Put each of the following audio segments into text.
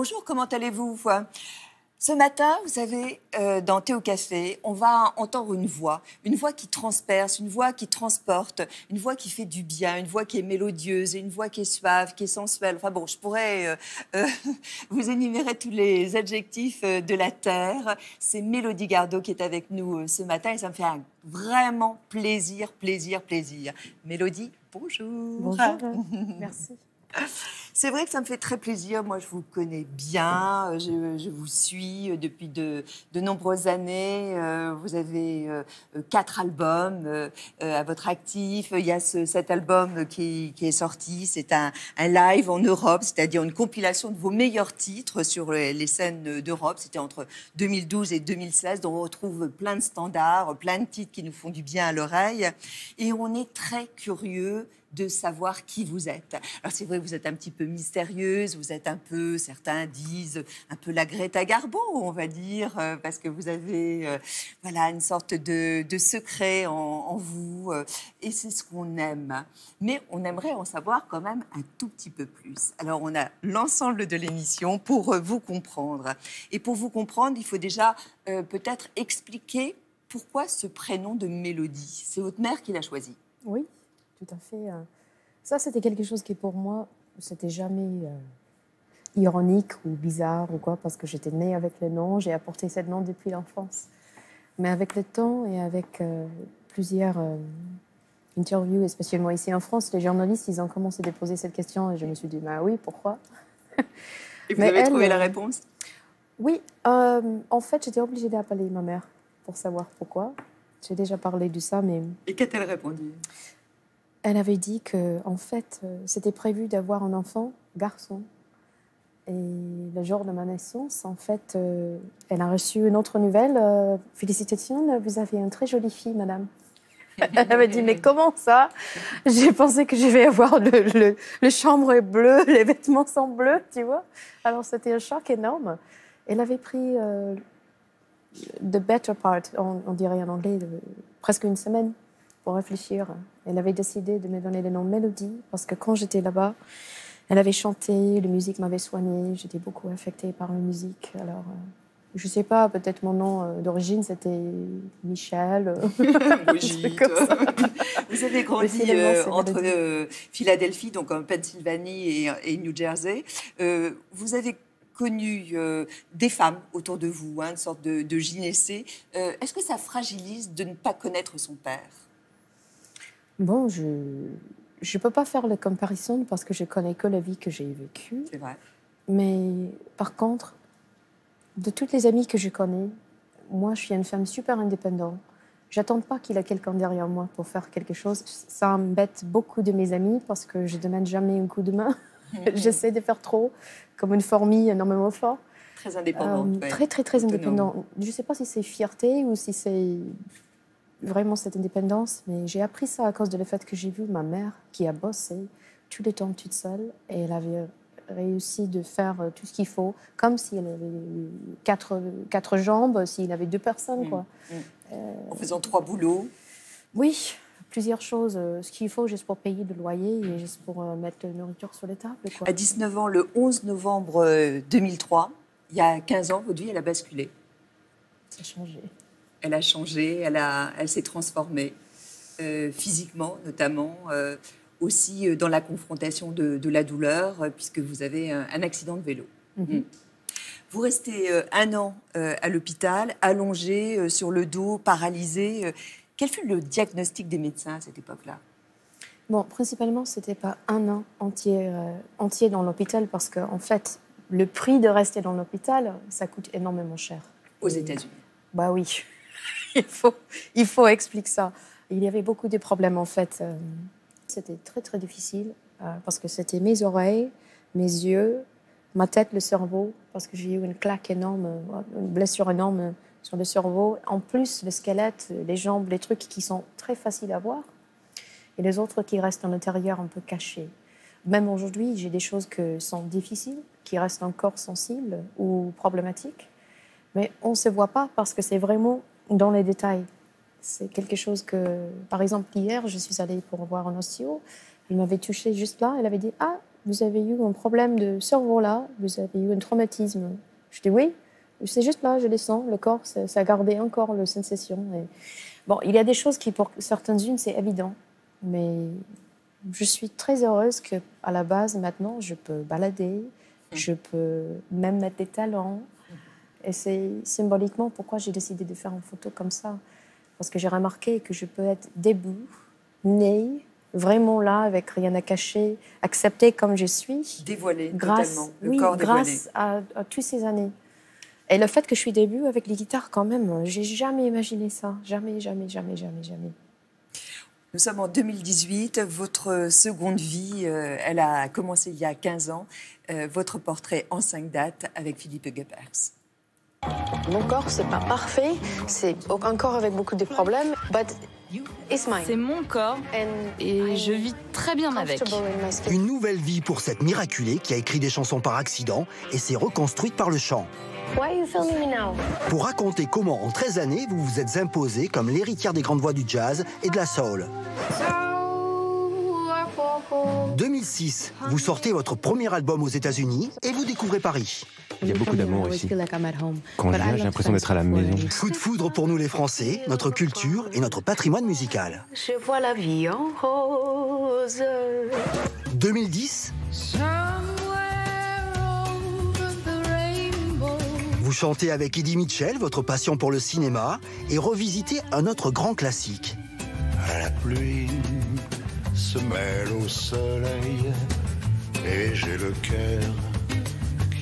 Bonjour, comment allez-vous? Ce matin, vous savez, dans Thé au café, on va entendre une voix qui transperce, une voix qui transporte, une voix qui fait du bien, une voix qui est mélodieuse, une voix qui est suave, qui est sensuelle. Enfin bon, je pourrais vous énumérer tous les adjectifs de la terre. C'est Mélodie Gardot qui est avec nous ce matin et ça me fait vraiment plaisir. Mélodie, bonjour. Bonjour, merci. C'est vrai que ça me fait très plaisir. Moi, je vous connais bien. Je vous suis depuis de nombreuses années. Vous avez 4 albums à votre actif. Il y a cet album qui est sorti. C'est un live en Europe, c'est-à-dire une compilation de vos meilleurs titres sur les scènes d'Europe. C'était entre 2012 et 2016. Donc, on retrouve plein de standards, plein de titres qui nous font du bien à l'oreille. Et on est très curieux de savoir qui vous êtes. Alors c'est vrai que vous êtes un petit peu mystérieuse, vous êtes un peu, certains disent, un peu la Greta Garbo, on va dire, parce que vous avez voilà, une sorte de secret en vous, et c'est ce qu'on aime. Mais on aimerait en savoir quand même un tout petit peu plus. Alors on a l'ensemble de l'émission pour vous comprendre. Et pour vous comprendre, il faut déjà peut-être expliquer pourquoi ce prénom de Mélodie. C'est votre mère qui l'a choisi. Oui, tout à fait. Ça, c'était quelque chose qui, pour moi, c'était jamais ironique ou bizarre ou quoi, parce que j'étais née avec le nom, j'ai apporté ce nom depuis l'enfance. Mais avec le temps et avec plusieurs interviews, et spécialement ici en France, les journalistes, ils ont commencé à poser cette question et je me suis dit, bah oui, pourquoi? Et vous avez trouvé la réponse? Oui, en fait, j'étais obligée d'appeler ma mère pour savoir pourquoi. J'ai déjà parlé de ça, mais... Et qu'a-t-elle répondu? Elle avait dit que, en fait, c'était prévu d'avoir un enfant, garçon. Et le jour de ma naissance, en fait, elle a reçu une autre nouvelle. Félicitations, vous avez une très jolie fille, madame. Elle avait dit, mais comment ça? J'ai pensé que je vais avoir le chambre est bleu, les vêtements sont bleus, tu vois. Alors, c'était un choc énorme. Elle avait pris the better part, on dirait en anglais, presque une semaine pour réfléchir. Elle avait décidé de me donner le nom Mélodie parce que quand j'étais là-bas, elle avait chanté, la musique m'avait soignée, j'étais beaucoup affectée par la musique. Alors, je ne sais pas, peut-être mon nom d'origine, c'était Michel. Brigitte. Vous avez grandi entre Philadelphie, donc en Pennsylvanie et New Jersey. Vous avez connu des femmes autour de vous, une sorte de gynécée. Est-ce que ça fragilise de ne pas connaître son père? Bon, je ne peux pas faire la comparaison parce que je connais que la vie que j'ai vécue. C'est vrai. Mais par contre, de toutes les amies que je connais, moi, je suis une femme super indépendante. J'attends pas qu'il y ait quelqu'un derrière moi pour faire quelque chose. Ça embête beaucoup de mes amis parce que je demande jamais un coup de main. J'essaie de faire trop, comme une fourmi énormément fort. Très indépendante. Ouais. Très indépendante. Je ne sais pas si c'est fierté ou si c'est vraiment cette indépendance, mais j'ai appris ça à cause de le fait que j'ai vu ma mère qui a bossé tout le temps toute seule et elle avait réussi de faire tout ce qu'il faut, comme si elle avait quatre jambes, s'il avait 2 personnes. Quoi. En faisant 3 boulots. Oui, plusieurs choses. Ce qu'il faut juste pour payer le loyer et juste pour mettre la nourriture sur les tables. Quoi. À 19 ans, le 11 novembre 2003, il y a 15 ans, votre vie, elle a basculé. Ça a changé. Elle a changé, elle s'est transformée, physiquement notamment, aussi dans la confrontation de la douleur, puisque vous avez un accident de vélo. Vous restez 1 an à l'hôpital, allongé sur le dos, paralysé. Quel fut le diagnostic des médecins à cette époque-là? Bon, principalement, ce n'était pas 1 an entier dans l'hôpital parce qu'en fait, le prix de rester dans l'hôpital, ça coûte énormément cher. Aux États-Unis? Bah oui, il faut expliquer ça. Il y avait beaucoup de problèmes en fait. C'était très très difficile parce que c'était mes oreilles, mes yeux, ma tête, le cerveau, parce que j'ai eu une claque énorme, une blessure énorme sur le cerveau. En plus, le squelette, les jambes, les trucs qui sont très faciles à voir et les autres qui restent à l'intérieur un peu cachés. Même aujourd'hui, j'ai des choses qui sont difficiles, qui restent encore sensibles ou problématiques. Mais on ne se voit pas parce que c'est vraiment dans les détails. C'est quelque chose que... Par exemple, hier, je suis allée pour voir un ostéo. Il m'avait touché juste là. Il avait dit « Ah, vous avez eu un problème de cerveau là, vous avez eu un traumatisme. Je dis oui, c'est juste là, je les sens, le corps, ça a gardé encore la sensation. Et... Bon, il y a des choses qui, pour certaines-unes, c'est évident, mais je suis très heureuse qu'à la base, maintenant, je peux balader, je peux même mettre des talons. Et c'est symboliquement pourquoi j'ai décidé de faire une photo comme ça. Parce que j'ai remarqué que je peux être debout, née, vraiment là, avec rien à cacher, acceptée comme je suis. Dévoilée, totalement. Le corps dévoilé. Grâce à toutes ces années. Et le fait que je suis debout avec les guitares, quand même, j'ai jamais imaginé ça. Jamais, jamais, jamais, jamais, jamais. Nous sommes en 2018. Votre seconde vie, elle a commencé il y a 15 ans. Votre portrait en 5 dates avec Philippe Geppers. Mon corps, c'est pas parfait, c'est encore avec beaucoup de problèmes, but it's mine. C'est mon corps et je vis très bien avec. Une nouvelle vie pour cette miraculée qui a écrit des chansons par accident et s'est reconstruite par le chant. Why are you filming me now? Pour raconter comment, en 13 années, vous vous êtes imposée comme l'héritière des grandes voix du jazz et de la soul. 2006, vous sortez votre premier album aux États-Unis et vous découvrez Paris. Il y a beaucoup d'amour ici. Quand je viens, j'ai l'impression d'être à la maison. Coup de foudre pour nous les Français, notre culture et notre patrimoine musical. Je vois la vie en rose. 2010, vous chantez avec Eddie Mitchell votre passion pour le cinéma et revisitez un autre grand classique. À la pluie se mêle au soleil et j'ai le cœur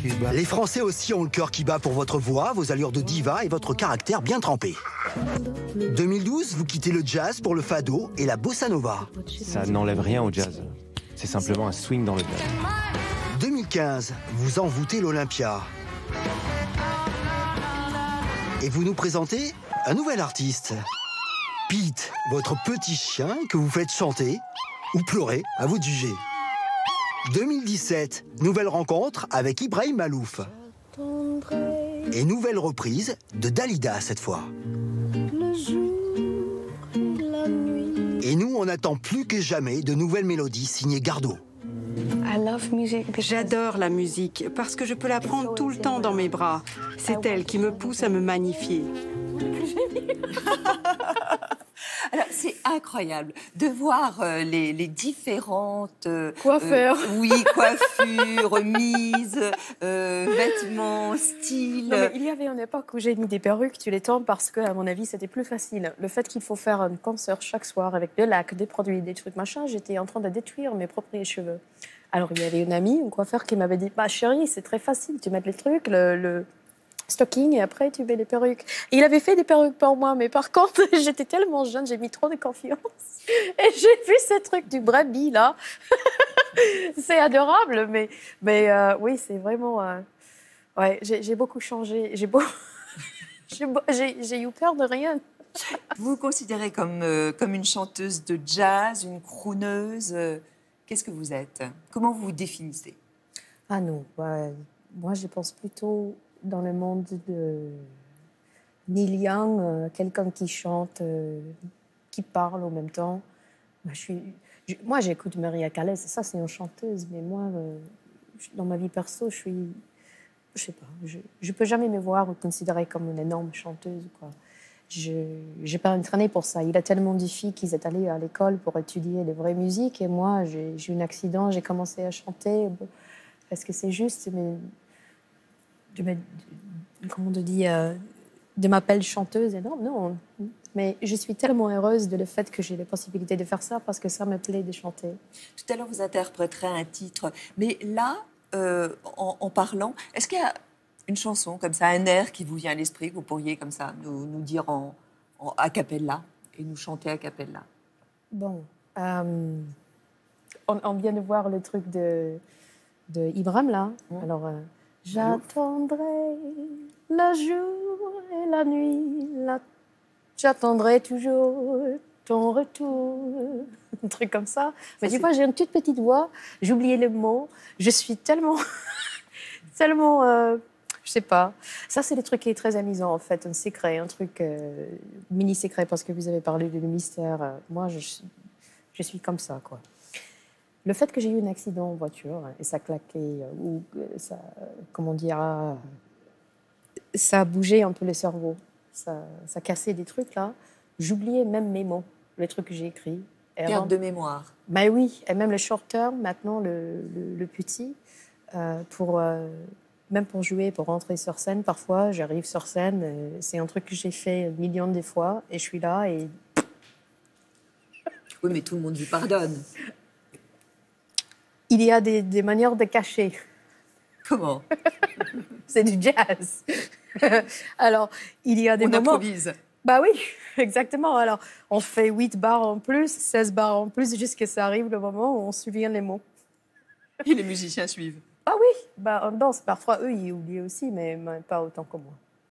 qui bat. Les Français aussi ont le cœur qui bat pour votre voix, vos allures de diva et votre caractère bien trempé. 2012, vous quittez le jazz pour le fado et la bossa nova. Ça n'enlève rien au jazz. C'est simplement un swing dans le jazz. 2015, vous envoûtez l'Olympia. Et vous nous présentez un nouvel artiste. Pete, votre petit chien que vous faites chanter ou pleurer, à vous de juger. 2017, nouvelle rencontre avec Ibrahim Malouf. Et nouvelle reprise de Dalida cette fois. Et nous, on attend plus que jamais de nouvelles mélodies signées Gardot. J'adore la musique parce que je peux la prendre tout le temps dans mes bras. C'est elle qui me pousse à me magnifier. Alors, c'est incroyable de voir les différentes... Coiffeurs. Oui, coiffures, mises, vêtements, styles... Non, mais il y avait une époque où j'ai mis des perruques, tu les tombes parce que, à mon avis, c'était plus facile. Le fait qu'il faut faire un concert chaque soir avec des lacs, des produits, des trucs, machin, j'étais en train de détruire mes propres cheveux. Alors, il y avait une amie, une coiffeur, qui m'avait dit « Bah, chérie, c'est très facile, tu mets les trucs, le stocking, et après, tu mets les perruques. » Et il avait fait des perruques pour moi, mais par contre, j'étais tellement jeune, j'ai mis trop de confiance. Et j'ai vu ce truc du brebis, là. C'est adorable, mais oui, c'est vraiment... Ouais, j'ai beaucoup changé. J'ai eu peur de rien. Vous vous considérez comme une chanteuse de jazz, une crooneuse. Qu'est-ce que vous êtes? Comment vous vous définissez? Ah non, moi je pense plutôt dans le monde de Neil Young, quelqu'un qui chante, qui parle en même temps. Moi j'écoute Maria Callas, ça c'est une chanteuse, mais moi, dans ma vie perso, je sais pas, je peux jamais me voir ou considérer comme une énorme chanteuse, quoi. Je n'ai pas entraîné pour ça. Il y a tellement de filles qui sont allées à l'école pour étudier les vraies musiques. Et moi, j'ai eu un accident, j'ai commencé à chanter. Parce que c'est juste, comment on dit, de m'appeler chanteuse. Et non. Mais je suis tellement heureuse de le fait que j'ai la possibilité de faire ça parce que ça me plaît de chanter. Tout à l'heure, vous interpréterez un titre. Mais là, en parlant, est-ce qu'il y a une chanson comme ça, un air qui vous vient à l'esprit, que vous pourriez comme ça nous dire en a cappella et nous chanter a cappella? Bon, on vient de voir le truc de Ibrahim là. Alors, j'attendrai le jour et la nuit, j'attendrai toujours ton retour. Un truc comme ça. Mais tu vois, j'ai une toute petite voix, j'ai oublié les mots, je suis tellement... je sais pas. Ça, c'est le truc qui est très amusant, en fait, un secret, un truc mini-secret, parce que vous avez parlé de mystère. Moi, je suis comme ça, quoi. Le fait que j'ai eu un accident en voiture et ça claquait, ou ça, comment dire, ça a bougé un peu le cerveau. Ça cassait des trucs, là. J'oubliais même mes mots, les trucs que j'ai écrits. Perte de mémoire. Ben oui, et même le short term, maintenant, le petit, même pour jouer, pour rentrer sur scène, parfois, j'arrive sur scène, c'est un truc que j'ai fait millions de fois, et je suis là, et... Oui, mais tout le monde vous pardonne. Il y a des manières de cacher. Comment? C'est du jazz. Alors, il y a des moments... On improvise. Bah oui, exactement. Alors, on fait 8 bars en plus, 16 bars en plus, jusqu'à ce que ça arrive le moment où on se souvient les mots. Et les musiciens suivent. Ah oui, bah, on danse. Parfois, eux, ils oublient aussi, mais pas autant que moi.